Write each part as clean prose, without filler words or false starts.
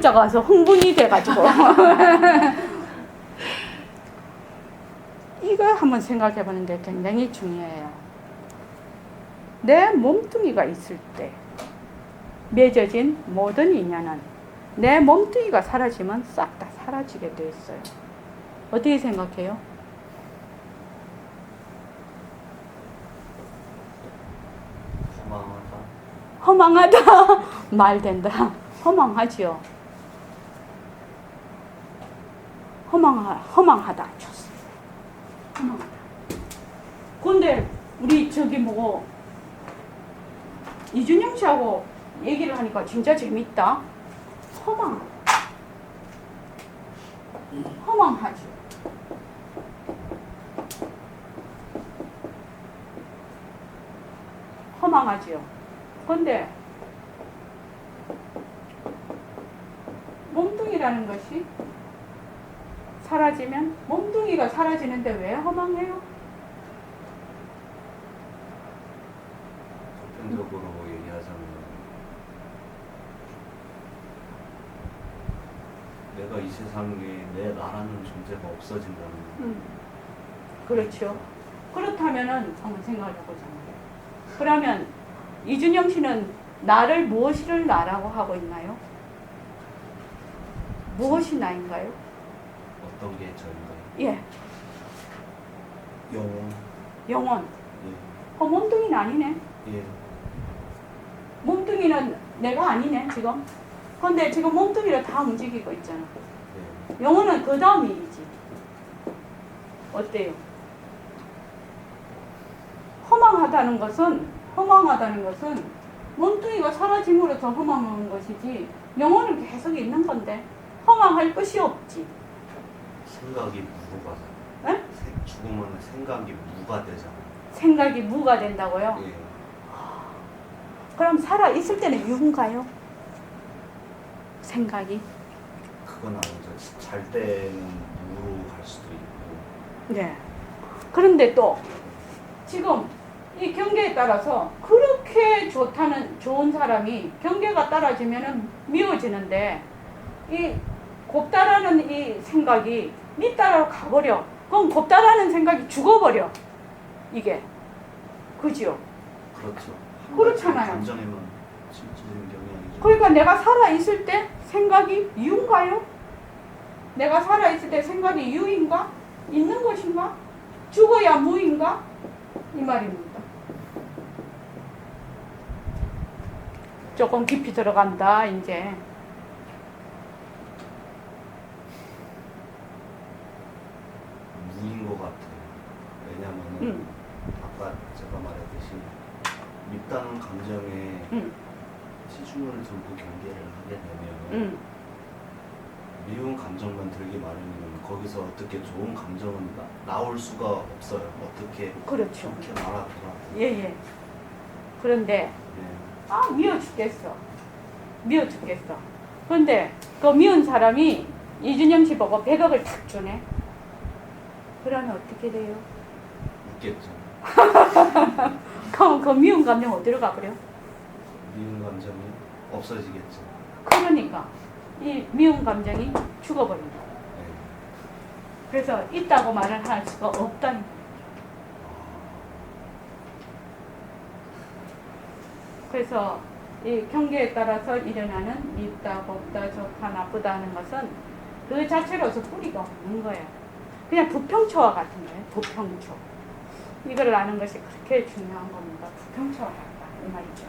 문자가 와서 흥분이 돼가지고 이거 한번 생각해 보는 게 굉장히 중요해요. 내 몸뚱이가 있을 때 맺어진 모든 인연은 내 몸뚱이가 사라지면 싹 다 사라지게 돼 있어요. 어떻게 생각해요? 허망하다. 허망하다. 말 된다. 허망하지요. 허망하다. 좋습니다. 허망하다. 근데 우리 저기 뭐 이준영 씨하고 얘기를 하니까 진짜 재밌다. 허망하지. 허망하지요. 근데 몸뚱이라는 것이 사라지면 몸뚱이가 사라지는데 왜 허망해요? 보편적으로 얘기하자면 내가 이 세상에 내 나라는 존재가 없어진다는 그렇죠. 그렇다면은 한번 생각을 해보자고요. 그러면 이준영 씨는 나를 무엇을 나라고 하고 있나요? 무엇이 나인가요? 어떤 게 저인가요? 예, 영혼. 영혼. 몸뚱이는 아니네. 예. 몸뚱이는 내가 아니네 지금. 근데 지금 몸뚱이를 다 움직이고 있잖아. 예. 영혼은 그 다음 일이지. 어때요? 허망하다는 것은 몸뚱이가 사라짐으로써 허망한 것이지 영혼은 계속 있는 건데 허망할 것이 없지. 생각이 무가 에? 죽으면 생각이 무가 되잖아. 생각이 무가 된다고요? 예. 그럼 살아 있을 때는 유인가요? 생각이? 그건 아니죠. 잘 때는 무로 갈 수도 있고. 네. 그런데 또 지금 이 경계에 따라서 그렇게 좋은 사람이 경계가 떨어지면은 미워지는데 이 곱다라는 이 생각이 니 따라 가버려. 그럼 곱다라는 생각이 죽어버려. 이게. 그지요? 그렇죠. 그렇잖아요. 감정에만 치우치는 경향이 아니죠. 그러니까 내가 살아있을 때 생각이 유인가요? 내가 살아있을 때 생각이 유인가? 있는 것인가? 죽어야 무인가? 이 말입니다. 조금 깊이 들어간다 이제. 무인 것 같아요. 왜냐면은 아까 제가 말했듯이 밉다는 감정에 치중을 두고 경계를 하게 되면 미운 감정만 들기 마련이면 거기서 어떻게 좋은 감정은 나올 수가 없어요. 어떻게 그렇죠. 이렇게 말하더라. 예예. 그런데 예. 미워 죽겠어. 그런데 그 미운 사람이 이준영 씨 보고 100억을 탁 주네. 그러면 어떻게 돼요? 웃겠죠. 그럼 그 미운 감정 어디로 가버려? 미운 감정이 없어지겠죠. 그러니까 이 미운 감정이 죽어버린다. 예. 그래서 있다고 말을 할 수가 없다니. 그래서 이 경계에 따라서 일어나는 밉다, 곱다, 좋다, 나쁘다 하는 것은 그 자체로서 뿌리가 없는 거예요. 그냥 부평초와 같은 거예요. 부평초. 이걸 아는 것이 그렇게 중요한 겁니다. 부평초와 같다 이 말이죠.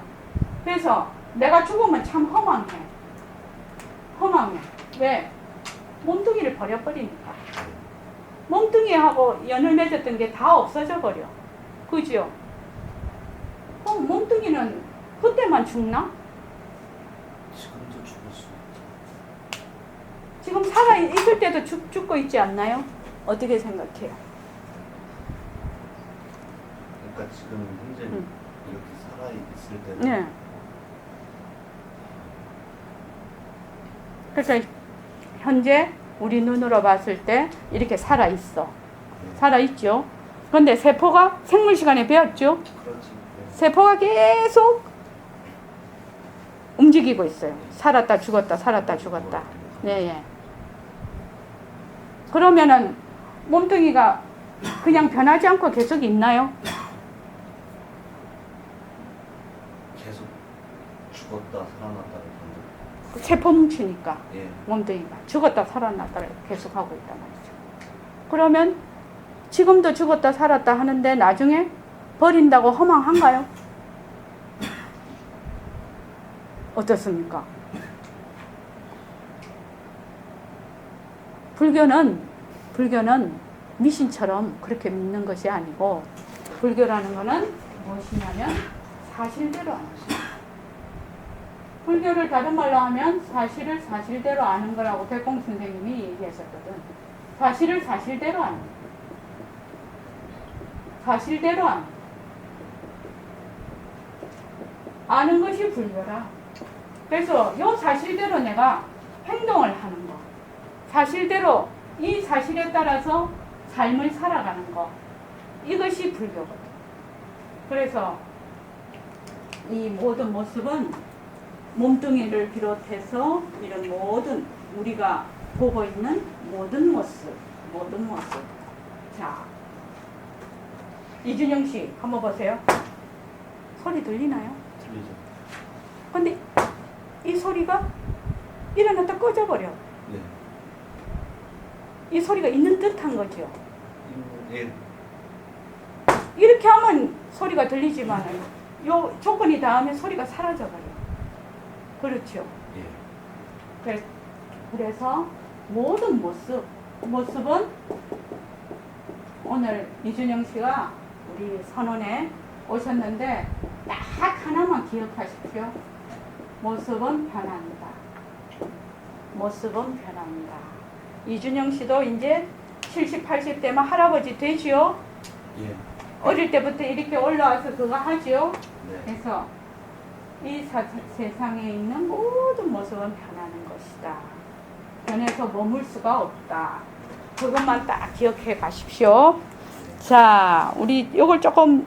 그래서 내가 죽으면 참 허망해. 왜? 몸뚱이를 버려버리니까. 몸뚱이하고 연을 맺었던 게 다 없어져 버려. 그죠? 몸뚱이는 그때만 죽나? 지금도 죽을 수 있죠. 지금 살아 있을 때도 죽고 있지 않나요? 어떻게 생각해요? 그러니까 지금 현재 이렇게 살아 있을 때는 네. 그래서 현재 우리 눈으로 봤을 때 이렇게 살아 있어. 살아 있죠. 그런데 세포가 생물 시간에 배웠죠. 그렇지. 네. 세포가 계속 움직여. 움직이고 있어요. 살았다 죽었다 살았다 죽었다. 네, 예. 그러면은 몸뚱이가 그냥 변하지 않고 계속 있나요? 계속 죽었다 살아났다를 하는. 세포 뭉치니까 예. 몸뚱이가 죽었다 살아났다를 계속 하고 있단 말이죠. 그러면 지금도 죽었다 살았다 하는데 나중에 버린다고 허망한가요? 어떻습니까? 불교는 미신처럼 그렇게 믿는 것이 아니고, 불교라는 것은 무엇이냐면 사실대로 아는 거예요. 불교를 다른 말로 하면 사실을 사실대로 아는 거라고 백공 선생님이 얘기하셨거든. 사실을 사실대로 아는 거예요. 사실대로 아는 것이 불교라. 그래서 이 사실대로 내가 행동을 하는 거, 사실대로 이 사실에 따라서 삶을 살아가는 거, 이것이 불교거든. 그래서 이 모든 모습은 몸뚱이를 비롯해서 이런 모든 우리가 보고 있는 모든 모습. 자, 이준영 씨 한번 보세요. 소리 들리나요? 들리죠. 근데 이 소리가 일어났다 꺼져버려. 네. 이 소리가 있는 듯한 거죠. 예. 이렇게 하면 소리가 들리지만 요 조건이 닿으면 소리가 사라져버려. 그렇죠. 예. 그래서 모든 모습은 오늘 이준영 씨가 우리 선원에 오셨는데 딱 하나만 기억하십시오. 모습은 변합니다. 모습은 변합니다. 이준영 씨도 이제 70, 80대면 할아버지 되지요? 예. 어릴 때부터 이렇게 올라와서 그거 하지요? 네. 그래서 이 세상에 있는 모든 모습은 변하는 것이다. 변해서 머물 수가 없다. 그것만 딱 기억해 가십시오. 자, 우리 요걸 조금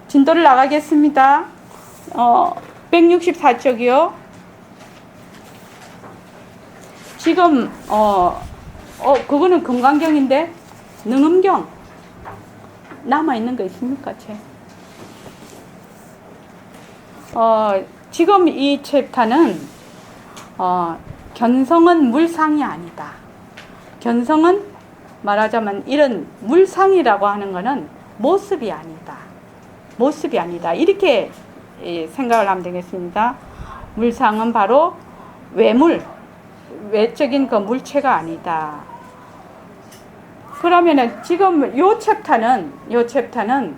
진도를 나가겠습니다. 164쪽이요. 지금 그거는 금강경인데 능음경 남아 있는 거 있습니까, 책? 지금 이 챕터는 견성은 물상이 아니다. 견성은 말하자면 이런 물상이라고 하는 것은 모습이 아니다. 모습이 아니다. 이렇게 생각을 하면 되겠습니다. 물상은 바로 외적인 그 물체가 아니다. 그러면은 지금 요 챕터는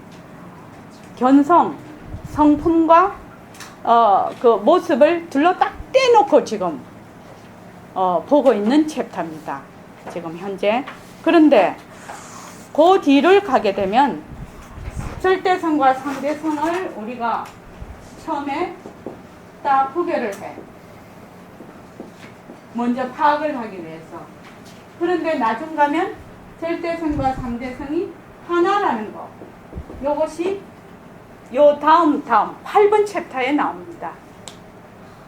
견성, 성품과 그 모습을 둘러 딱 떼놓고 지금 보고 있는 챕터입니다. 지금 현재. 그런데 그 뒤를 가게 되면 절대성과 상대성을 우리가 처음에 딱 구별을 해. 먼저 파악을 하기 위해서. 그런데 나중 가면 절대성과 상대성이 하나라는 거. 요것이 요 다음 8번 챕터에 나옵니다.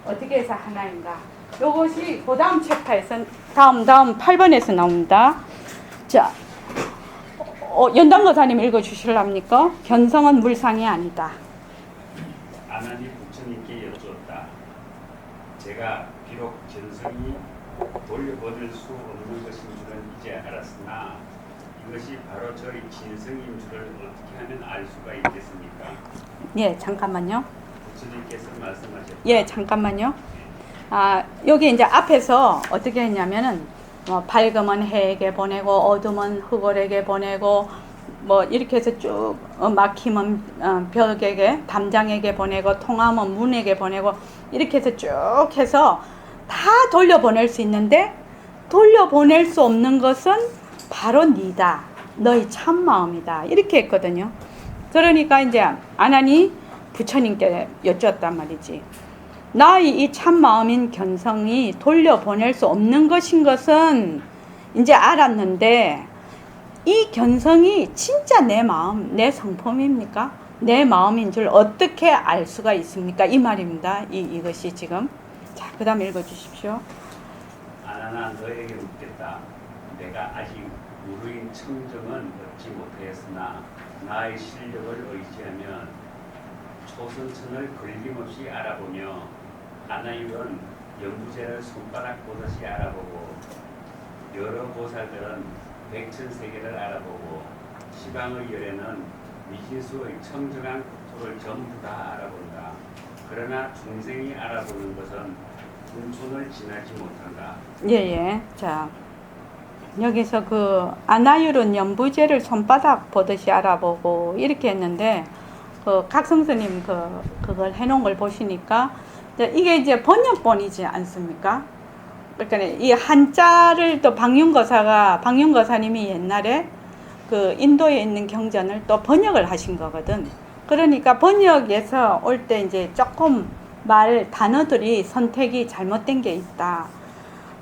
어떻게 해서 하나인가? 요것이 그 다음 챕터에서 다음 8번에서 나옵니다. 자, 연단거사님 읽어주실랍니까? 견성은 물상이 아니다. 아나니 부처님께 여쭈었다. 제가 비록 견성이 돌려보낼 수 없는 것인 줄은 이제 알았으나 이것이 바로 저의 진성인 줄을 어떻게 하면 알 수가 있겠습니까? 예, 잠깐만요. 부처님께서 말씀하셨다. 예, 잠깐만요. 여기 이제 앞에서 어떻게 했냐면은 밝음은 해에게 보내고 어둠은 흑월에게 보내고 뭐 이렇게 해서 쭉 막힘은 벽에게 담장에게 보내고 통함은 문에게 보내고 이렇게 해서 쭉 해서 다 돌려보낼 수 있는데 돌려보낼 수 없는 것은 바로 니다. 너희 참마음이다. 이렇게 했거든요. 그러니까 이제 아나니 부처님께 여쭈었단 말이지. 나의 이 참마음인 견성이 돌려보낼 수 없는 것인 것은 이제 알았는데 이 견성이 진짜 내 마음, 내 성품입니까? 내 마음인 줄 어떻게 알 수가 있습니까? 이 말입니다. 이것이 지금. 그 다음 읽어주십시오. 아나나 너에게 묻겠다. 내가 아직 무르인 청정은 얻지 못하였으나 나의 실력을 의지하면 초선천을 걸림없이 알아보며 아나율은 연부제를 손바닥 보듯이 알아보고 여러 보살들은 백천세계를 알아보고 시방의 열애는 미진수의 청정한 국토를 전부 다 알아본다. 그러나 중생이 알아보는 것은 분촌을 지나지 못한다. 예예. 자, 여기서 그 아나율은 연부제를 손바닥 보듯이 알아보고 이렇게 했는데 그 각성스님 그걸 해놓은 걸 보시니까 이게 이제 번역본이지 않습니까? 그러니까 이 한자를 또 방윤거사님이 옛날에 그 인도에 있는 경전을 또 번역을 하신 거거든. 그러니까 번역에서 올 때 이제 조금 단어들이 선택이 잘못된 게 있다.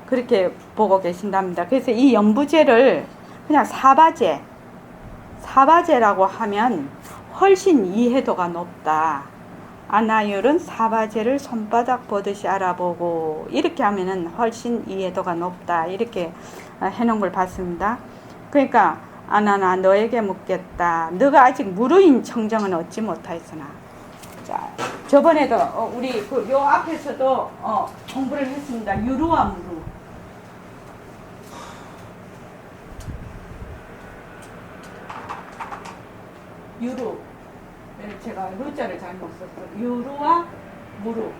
그렇게 보고 계신답니다. 그래서 이 연부제를 그냥 사바제라고 하면 훨씬 이해도가 높다. 아나율은 사바제를 손바닥 보듯이 알아보고 이렇게 하면은 훨씬 이해도가 높다. 이렇게 해놓은 걸 봤습니다. 그러니까 아나나 너에게 묻겠다. 너가 아직 무르인 청정은 얻지 못하였으나. 자, 저번에도 우리 요 앞에서도 공부를 했습니다. 유루와 무루. 유루. 제가 루자를 잘못 썼어요. 유루와 무루.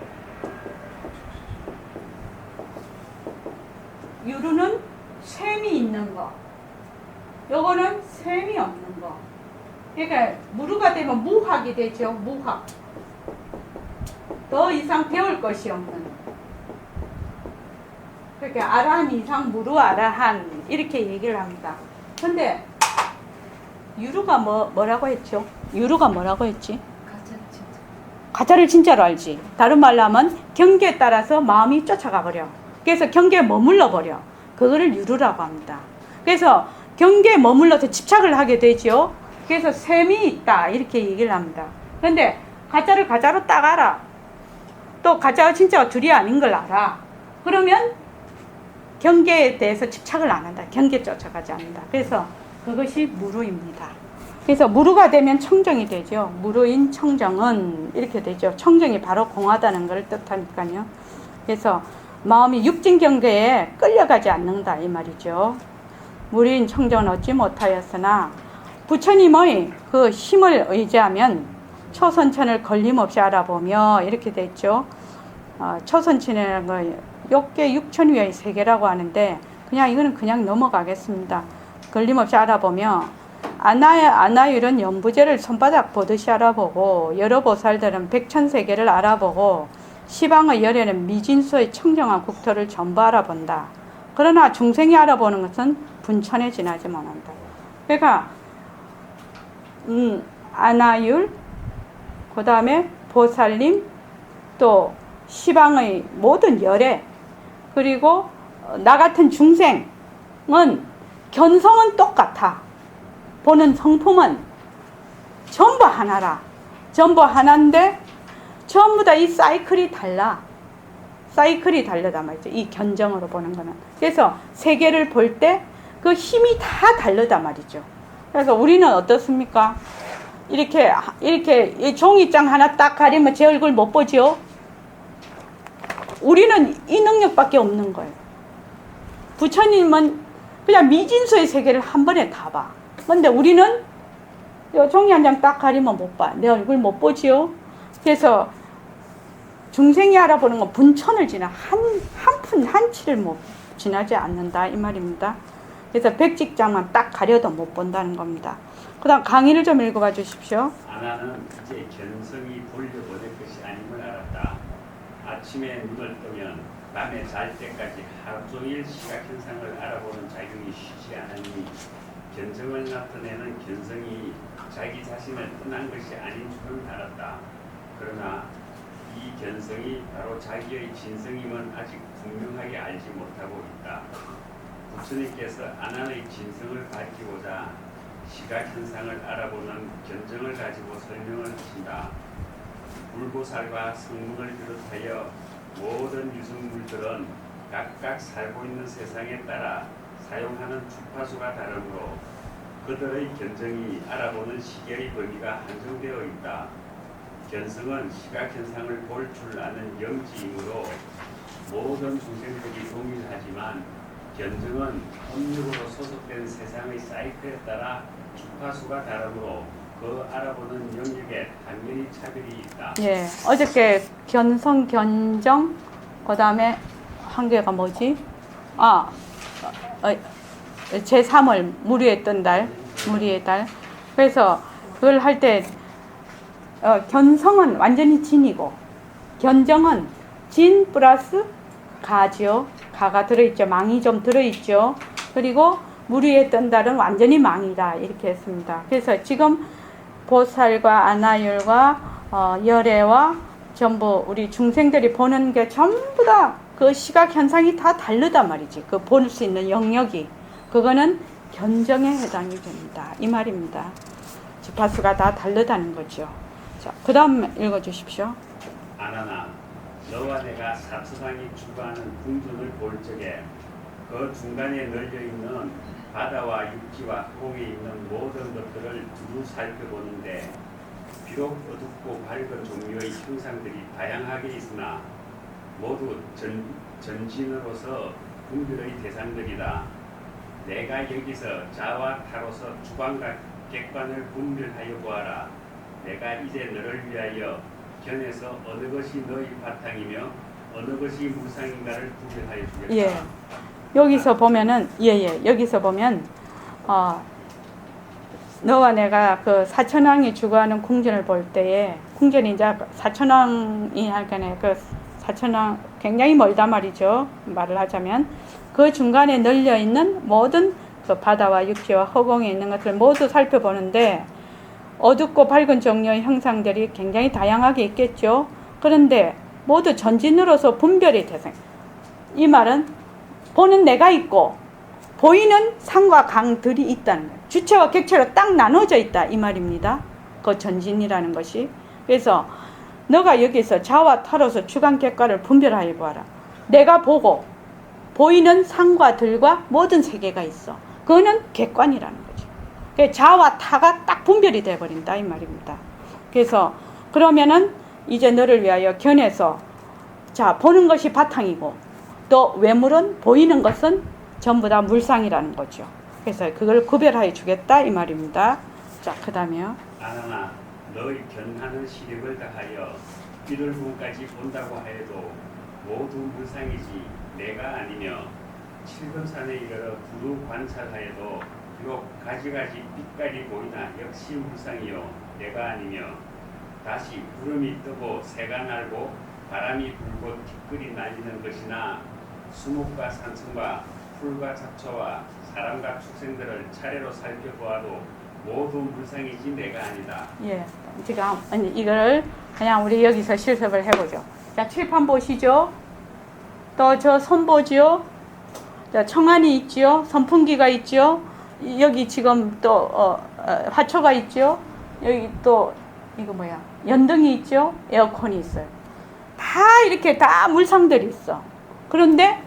유루는 셈이 있는 거. 요거는 셈이 없는 거. 그러니까 무루가 되면 무학이 되죠. 무학. 더 이상 배울 것이 없는. 그러니까 아라한 이상 무루 아라한 이렇게 얘기를 합니다. 근데 유루가 뭐라고 했죠? 유루가 뭐라고 했지? 가짜를 진짜로 알지. 다른 말로 하면 경계에 따라서 마음이 쫓아가 버려. 그래서 경계에 머물러 버려. 그거를 유루라고 합니다. 그래서 경계에 머물러서 집착을 하게 되죠. 그래서 셈이 있다 이렇게 얘기를 합니다. 그런데 가짜를 가짜로 딱 알아. 또 가짜와 진짜가 둘이 아닌 걸 알아. 그러면 경계에 대해서 집착을 안 한다. 경계에 쫓아가지 않는다. 그래서 그것이 무루입니다. 그래서 무루가 되면 청정이 되죠. 무루인 청정은 이렇게 되죠. 청정이 바로 공하다는 걸 뜻하니까요. 그래서 마음이 육진 경계에 끌려가지 않는다 이 말이죠. 무루인 청정은 얻지 못하였으나 부처님의 그 힘을 의지하면 초선천을 걸림없이 알아보며 이렇게 됐죠. 초선천이라는 거 욕계 육천위의 세계라고 하는데 그냥 이거는 그냥 넘어가겠습니다. 걸림없이 알아보며 아나율은 연부제를 손바닥 보듯이 알아보고 여러 보살들은 백천세계를 알아보고 시방의 열애는 미진수의 청정한 국토를 전부 알아본다. 그러나 중생이 알아보는 것은 분천에 지나지 못한다. 그러니까 아나율, 그 다음에 보살님, 또 시방의 모든 열애, 그리고 나 같은 중생은 견성은 똑같아. 보는 성품은 전부 하나라. 전부 하나인데 전부 다 이 사이클이 달라. 사이클이 다르다 말이죠. 이 견정으로 보는 거는. 그래서 세계를 볼 때 그 힘이 다 다르다 말이죠. 그래서 우리는 어떻습니까? 이렇게 이 종이장 하나 딱 가리면 제 얼굴 못 보죠? 우리는 이 능력밖에 없는 거예요. 부처님은 그냥 미진수의 세계를 한 번에 다 봐. 근데 우리는 이 종이 한 장 딱 가리면 못 봐. 내 얼굴 못 보지요? 그래서 중생이 알아보는 건 분천을 지나 한 푼 한 치를 못 지나지 않는다 이 말입니다. 그래서 백직장만 딱 가려도 못 본다는 겁니다. 그 다음 강의를 좀 읽어봐 주십시오. 아나는 이제 견성이 돌려보낼 것이 아님을 알았다. 아침에 눈을 뜨면 밤에 잘 때까지 하루 종일 시각 현상을 알아보는 작용이 쉬지 않으니 견성을 나타내는 견성이 자기 자신을 떠난 것이 아닌 줄은 알았다. 그러나 이 견성이 바로 자기의 진성임은 아직 분명하게 알지 못하고 있다. 부처님께서 아난의 진성을 밝히고자 시각 현상을 알아보는 견정을 가지고 설명을 하신다. 불보살과 성문을 비롯하여 모든 유승물들은 각각 살고 있는 세상에 따라 사용하는 주파수가 다르므로 그들의 견정이 알아보는 시계의 범위가 한정되어 있다. 견성은 시각 현상을 볼 줄 아는 영지이므로 모든 중생들이 동일하지만 견정은 법률로 소속된 세상의 사이클에 따라 주파수가 다르므로 그 알아보는 영역에 당연히 차별이 있다. 예, 어저께 견성, 견정, 그 다음에 한 개가 뭐지? 제3월 무리에 뜬 달, 무리의 달. 그래서 그걸 할 때 견성은 완전히 진이고 견정은 진 플러스 가죠. 가가 들어있죠. 망이 좀 들어있죠. 그리고 무리에 뜬 달은 완전히 망이다. 이렇게 했습니다. 그래서 지금 보살과 아나율과 열애와 전부 우리 중생들이 보는 게 전부 다 그 시각 현상이 다 다르단 말이지. 그 볼 수 있는 영역이. 그거는 견정에 해당이 됩니다. 이 말입니다. 주파수가 다 다르다는 거죠. 자, 그 다음 읽어주십시오. 아나나 너와 내가 사트상이 주관하는 궁전을 볼 적에 그 중간에 널려있는 바다와 육지와 공에 있는 모든 것들을 두루 살펴보는데 비록 어둡고 밝은 종류의 형상들이 다양하게 있으나 모두 전진으로서 분별의 대상들이다. 내가 여기서 자와 타로서 주관과 객관을 분별하여 보아라. 내가 이제 너를 위하여 견해서 어느 것이 너의 바탕이며 어느 것이 무상인가를 구별하여 주겠다. 예. 여기서 보면은 여기서 보면 너와 내가 그 사천왕이 주거하는 궁전을 볼 때에 궁전이 이제 사천왕이 할까네 그 사천왕 굉장히 멀단 말이죠. 말을 하자면 그 중간에 널려 있는 모든 그 바다와 육지와 허공에 있는 것을 모두 살펴보는데 어둡고 밝은 종류의 형상들이 굉장히 다양하게 있겠죠. 그런데 모두 전진으로서 분별이 대상. 이 말은 보는 내가 있고 보이는 산과 강들이 있다는 거예요. 주체와 객체로 딱 나눠져 있다 이 말입니다. 그 전진이라는 것이. 그래서 너가 여기서 자와 타로서 주관 객관을 분별하여 보아라. 내가 보고 보이는 산과 들과 모든 세계가 있어. 그거는 객관이라는 거죠. 그래서 자와 타가 딱 분별이 되어버린다 이 말입니다. 그래서 그러면은 이제 너를 위하여 견해서 자 보는 것이 바탕이고 또 외물은 보이는 것은 전부 다 물상이라는 거죠. 그래서 그걸 구별하여 주겠다 이 말입니다. 자 그 다음에요. 아나나 너의 견하는 시력을 다하여 이들분까지 본다고 하여도 모두 물상이지 내가 아니며 칠금산에 이르러 두루 관찰하여도 비록 가지가지 빛깔이 보이나 역시 물상이요 내가 아니며 다시 구름이 뜨고 새가 날고 바람이 불고 티끌이 날리는 것이나 수목과 산성과 풀과 잡초와 사람과 축생들을 차례로 살펴보아도 모두 물상이지 내가 아니다. 예, 지금 이걸 그냥 우리 여기서 실습을 해보죠. 자, 칠판 보시죠. 또 저 손 보죠. 자, 청안이 있죠. 선풍기가 있죠. 여기 지금 또 화초가 있죠. 여기 또 이거 뭐야? 연등이 있죠. 에어컨이 있어요. 다 이렇게 다 물상들이 있어. 그런데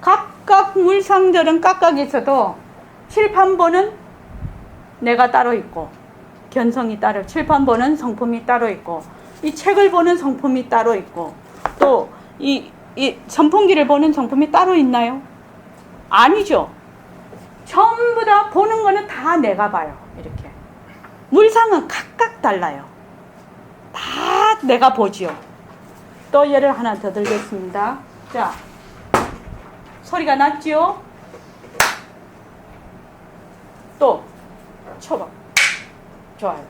각각 물상들은 각각 있어도 칠판 보는 내가 따로 있고 견성이 따로 칠판 보는 성품이 따로 있고 이 책을 보는 성품이 따로 있고 또 이 선풍기를 보는 성품이 따로 있나요? 아니죠. 전부 다 보는 거는 다 내가 봐요. 이렇게 물상은 각각 달라요. 다 내가 보지요. 또 예를 하나 더 들겠습니다. 자, 소리가 났지요? 또 쳐봐. 좋아요.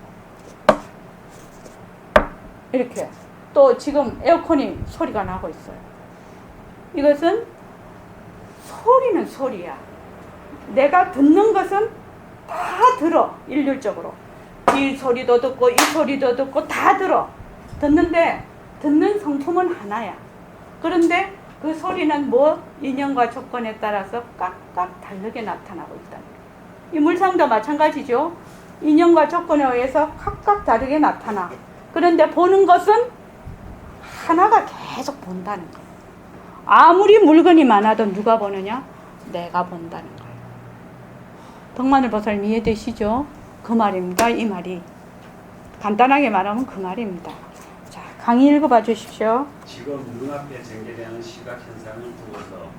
이렇게 또 지금 에어컨이 소리가 나고 있어요. 이것은 소리는 소리야. 내가 듣는 것은 다 들어. 일률적으로 이 소리도 듣고 이 소리도 듣고 다 들어. 듣는데 듣는 성품은 하나야. 그런데 그 소리는 뭐 인연과 조건에 따라서 각각 다르게 나타나고 있다. 이 물상도 마찬가지죠. 인연과 조건에 의해서 각각 다르게 나타나. 그런데 보는 것은 하나가 계속 본다는 거예요. 아무리 물건이 많아도 누가 보느냐? 내가 본다는 거예요. 덕마늘 보살님 이해되시죠? 그 말입니다. 이 말이. 간단하게 말하면 그 말입니다. 자, 강의 읽어봐 주십시오. 지금 눈앞에 전개되는 시각 현상을 두고서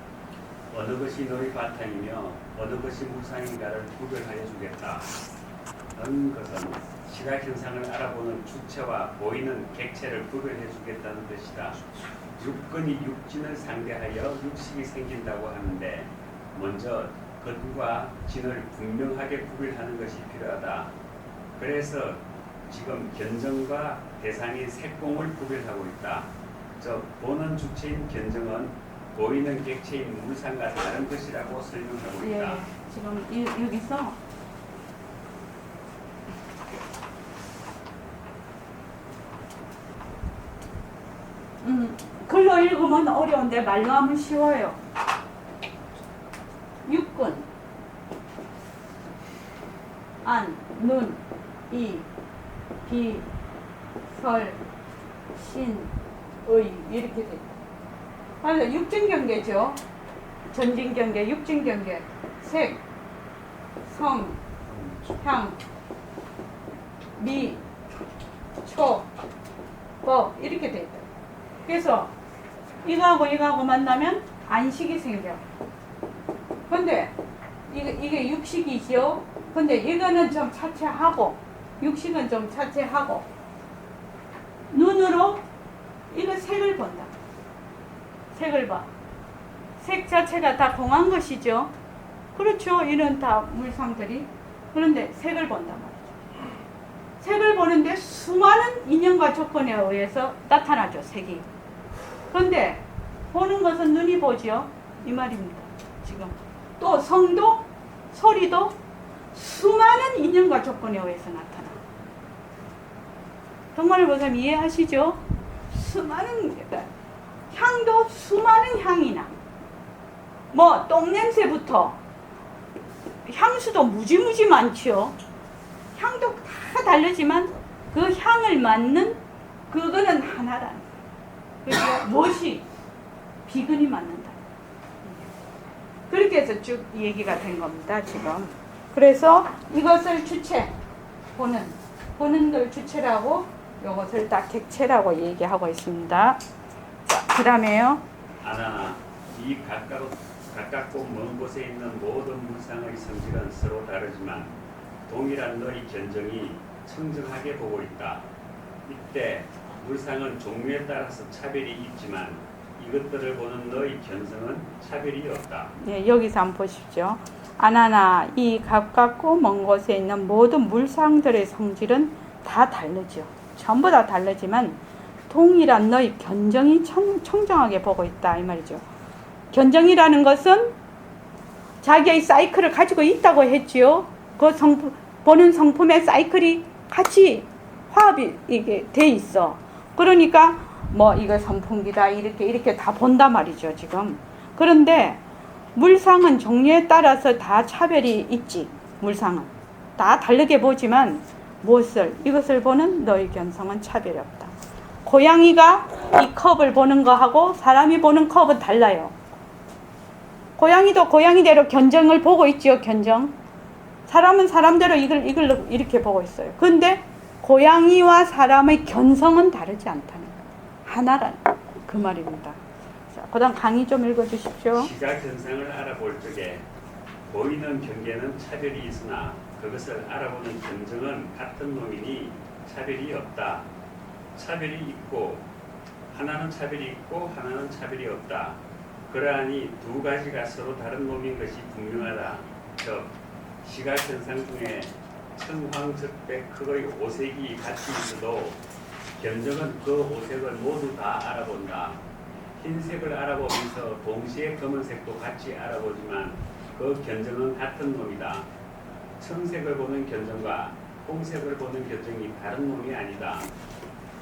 어느 것이 너의 바탕이며 어느 것이 물상인가를 구별하여 주겠다. 는 것은 시각 현상을 알아보는 주체와 보이는 객체를 구별해 주겠다는 뜻이다. 육근이 육진을 상대하여 육식이 생긴다고 하는데 먼저 근과 진을 분명하게 구별하는 것이 필요하다. 그래서 지금 견정과 대상인 색공을 구별하고 있다. 즉 보는 주체인 견정은 보이는 객체인 물상과 다른 것이라고 설명하고 있다. 예, 지금 여기서 글로 읽으면 어려운데 말로 하면 쉬워요. 육근, 안, 눈, 이, 비, 설, 신, 의 이렇게 됩니다. 그래서 육진경계죠. 전진경계, 육진경계, 색, 성, 향, 미, 초, 법 이렇게 돼 있다. 그래서 이거하고 만나면 안식이 생겨. 근데 이게 육식이죠. 근데 이거는 좀 차치하고 육식은 좀 차치하고 눈으로 이거 색을 본다. 색을 봐. 색 자체가 다 공한 것이죠. 그렇죠. 이런 다 물상들이. 그런데 색을 본단 말이죠. 색을 보는데 수많은 인연과 조건에 의해서 나타나죠. 색이. 그런데 보는 것은 눈이 보죠. 이 말입니다. 지금 또 성도, 소리도 수많은 인연과 조건에 의해서 나타나. 덕마늘 보살님 이해하시죠? 수많은 향도 수많은 향이나 뭐 똥냄새부터 향수도 무지무지 많지요. 향도 다 다르지만 그 향을 맡는 그거는 하나라는 거예요. 그러니까 무엇이 비근이 맡는다. 그렇게 해서 쭉 얘기가 된 겁니다. 지금. 그래서 이것을 주체, 보는 걸 주체라고 이것을 다 객체라고 얘기하고 있습니다. 자, 그 다음에요. 아나나 이 가깝고 먼 곳에 있는 모든 물상의 성질은 서로 다르지만 동일한 너의 견정이 청정하게 보고 있다. 이때 물상은 종류에 따라서 차별이 있지만 이것들을 보는 너의 견성은 차별이 없다. 예, 여기서 한번 보십시오. 아나나 이 가깝고 먼 곳에 있는 모든 물상들의 성질은 다 다르죠. 전부 다 다르지만 동일한 너의 견정이 청정하게 보고 있다 이 말이죠. 견정이라는 것은 자기의 사이클을 가지고 있다고 했지요. 그 보는 성품의 사이클이 같이 화합이 이게 돼 있어. 그러니까 뭐 이거 선풍기다 이렇게 다 본단 말이죠 지금. 그런데 물상은 종류에 따라서 다 차별이 있지. 물상은 다 다르게 보지만 이것을 보는 너의 견성은 차별이 없다. 고양이가 이 컵을 보는 거하고 사람이 보는 컵은 달라요. 고양이도 고양이대로 견정을 보고 있지요. 견정. 사람은 사람대로 이걸 이렇게 보고 있어요. 근데 고양이와 사람의 견성은 다르지 않다는 거예요. 하나란 그 말입니다. 자, 그다음 강의 좀 읽어주십시오. 시각 현상을 알아볼 적에 보이는 경계는 차별이 있으나 그것을 알아보는 견정은 같은 놈이니 차별이 없다. 차별이 있고 하나는 차별이 있고 하나는 차별이 없다. 그러하니 두 가지가 서로 다른 놈인 것이 분명하다. 즉 시각 현상 중에 청황적백흑의 오색이 같이 있어도 견정은 그 오색을 모두 다 알아본다. 흰색을 알아보면서 동시에 검은색도 같이 알아보지만 그 견정은 같은 놈이다. 청색을 보는 견정과 홍색을 보는 견정이 다른 놈이 아니다.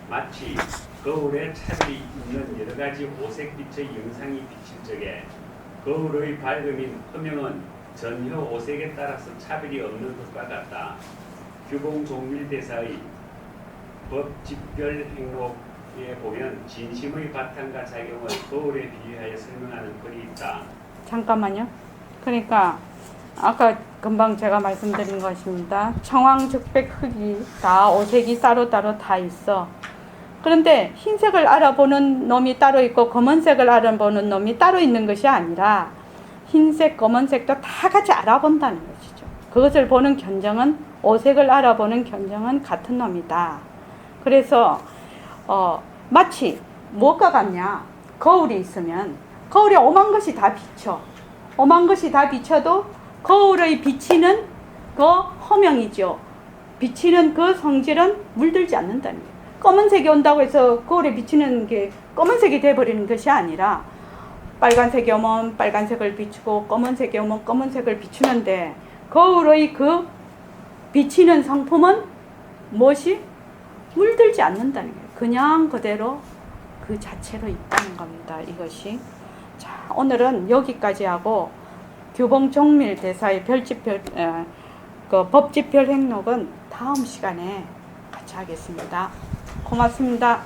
마치 거울에 차별이 있는 여러 가지 오색빛의 영상이 비칠 적에 거울의 밝음인 허명은 전혀 오색에 따라서 차별이 없는 것과 같다. 규공종밀대사의 법집별 행록 보면 진심의 바탕과 작용을 거울에 비유하여 설명하는 글이 있다. 잠깐만요. 그러니까 아까 금방 제가 말씀드린 것입니다. 청황, 즉백, 흑이 다 오색이 따로따로 다 있어. 그런데 흰색을 알아보는 놈이 따로 있고 검은색을 알아보는 놈이 따로 있는 것이 아니라 흰색, 검은색도 다 같이 알아본다는 것이죠. 그것을 보는 견정은, 오색을 알아보는 견정은 같은 놈이다. 그래서 마치 무엇과 같냐? 거울이 있으면 거울에 오만 것이 다 비쳐. 오만 것이 다 비쳐도 거울의 비치는 그 허명이죠. 비치는 그 성질은 물들지 않는다는 거예요. 검은색이 온다고 해서 거울에 비치는 게 검은색이 돼버리는 것이 아니라 빨간색이 오면 빨간색을 비추고 검은색이 오면 검은색을 비추는데 거울의 그 비치는 성품은 무엇이? 물들지 않는다는 거예요. 그냥 그대로 그 자체로 있다는 겁니다. 이것이. 자, 오늘은 여기까지 하고 규봉종밀 대사의 그 법집별 행록은 다음 시간에 같이 하겠습니다. 고맙습니다.